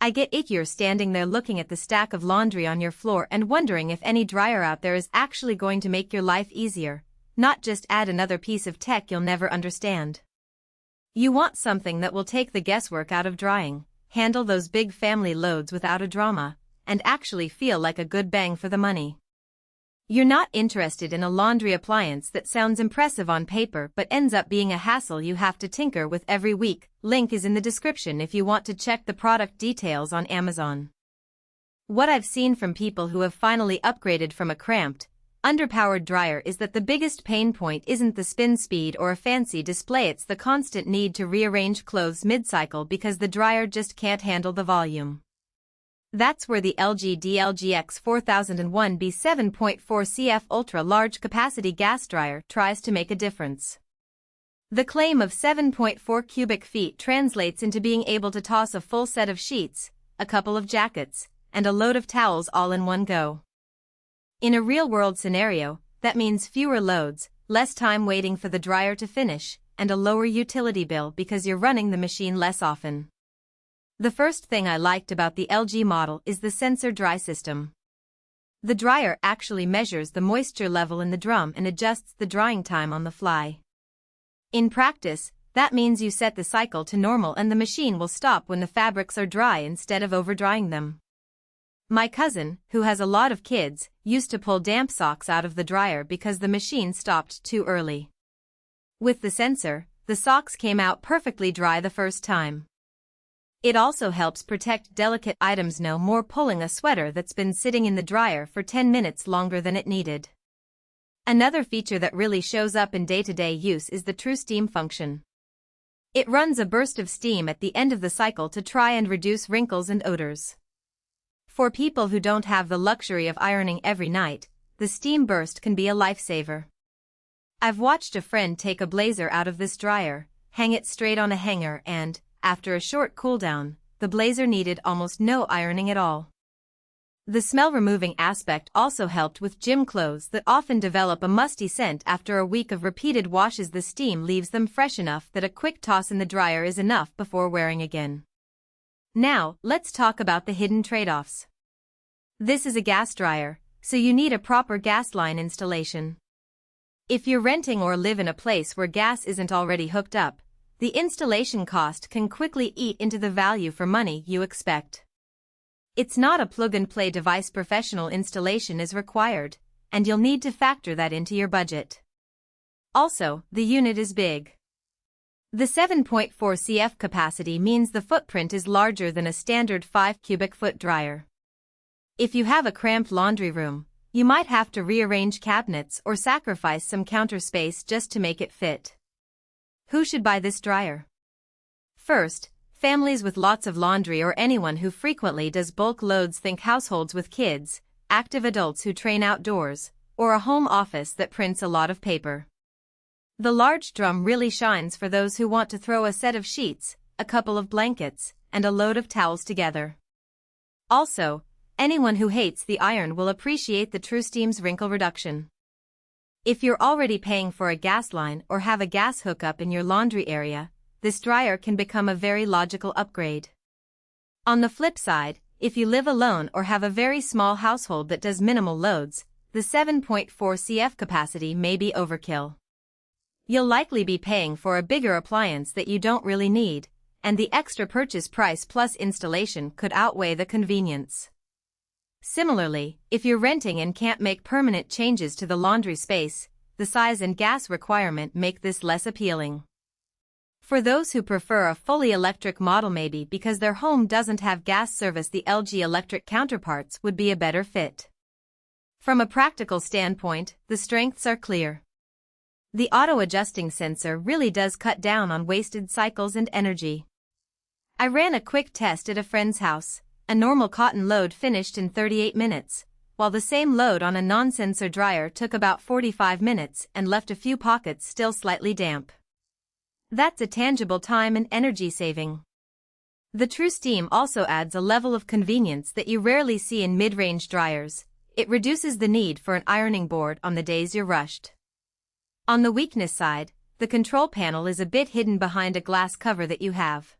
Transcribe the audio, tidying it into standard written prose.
I get it, you're standing there looking at the stack of laundry on your floor and wondering if any dryer out there is actually going to make your life easier, not just add another piece of tech you'll never understand. You want something that will take the guesswork out of drying, handle those big family loads without a drama, and actually feel like a good bang for the money. You're not interested in a laundry appliance that sounds impressive on paper but ends up being a hassle you have to tinker with every week. Link is in the description if you want to check the product details on Amazon. What I've seen from people who have finally upgraded from a cramped, underpowered dryer is that the biggest pain point isn't the spin speed or a fancy display, it's the constant need to rearrange clothes mid-cycle because the dryer just can't handle the volume. That's where the LG DLGX4001B 7.4 CF Ultra Large Capacity Gas Dryer tries to make a difference. The claim of 7.4 cubic feet translates into being able to toss a full set of sheets, a couple of jackets, and a load of towels all in one go. In a real-world scenario, that means fewer loads, less time waiting for the dryer to finish, and a lower utility bill because you're running the machine less often. The first thing I liked about the LG model is the sensor dry system. The dryer actually measures the moisture level in the drum and adjusts the drying time on the fly. In practice, that means you set the cycle to normal and the machine will stop when the fabrics are dry instead of over-drying them. My cousin, who has a lot of kids, used to pull damp socks out of the dryer because the machine stopped too early. With the sensor, the socks came out perfectly dry the first time. It also helps protect delicate items, no more pulling a sweater that's been sitting in the dryer for 10 minutes longer than it needed. Another feature that really shows up in day-to-day use is the Truesteam function. It runs a burst of steam at the end of the cycle to try and reduce wrinkles and odors. For people who don't have the luxury of ironing every night, the steam burst can be a lifesaver. I've watched a friend take a blazer out of this dryer, hang it straight on a hanger and, after a short cooldown, the blazer needed almost no ironing at all. The smell-removing aspect also helped with gym clothes that often develop a musty scent after a week of repeated washes. The steam leaves them fresh enough that a quick toss in the dryer is enough before wearing again. Now, let's talk about the hidden trade-offs. This is a gas dryer, so you need a proper gas line installation. If you're renting or live in a place where gas isn't already hooked up, the installation cost can quickly eat into the value for money you expect. It's not a plug-and-play device. Professional installation is required, and you'll need to factor that into your budget. Also, the unit is big. The 7.4 CF capacity means the footprint is larger than a standard 5 cubic foot dryer. If you have a cramped laundry room, you might have to rearrange cabinets or sacrifice some counter space just to make it fit. Who should buy this dryer? First, families with lots of laundry or anyone who frequently does bulk loads. Think households with kids, active adults who train outdoors, or a home office that prints a lot of paper. The large drum really shines for those who want to throw a set of sheets, a couple of blankets, and a load of towels together. Also, anyone who hates the iron will appreciate the Truesteam's wrinkle reduction. If you're already paying for a gas line or have a gas hookup in your laundry area, this dryer can become a very logical upgrade. On the flip side, if you live alone or have a very small household that does minimal loads, the 7.4 CF capacity may be overkill. You'll likely be paying for a bigger appliance that you don't really need, and the extra purchase price plus installation could outweigh the convenience. Similarly, if you're renting and can't make permanent changes to the laundry space, the size and gas requirement make this less appealing. For those who prefer a fully electric model, maybe because their home doesn't have gas service, the LG electric counterparts would be a better fit. From a practical standpoint, the strengths are clear. The auto-adjusting sensor really does cut down on wasted cycles and energy. I ran a quick test at a friend's house. A normal cotton load finished in 38 minutes, while the same load on a non-sensor dryer took about 45 minutes and left a few pockets still slightly damp. That's a tangible time and energy saving. The Truesteam also adds a level of convenience that you rarely see in mid-range dryers. It reduces the need for an ironing board on the days you're rushed. On the weakness side, the control panel is a bit hidden behind a glass cover that you have.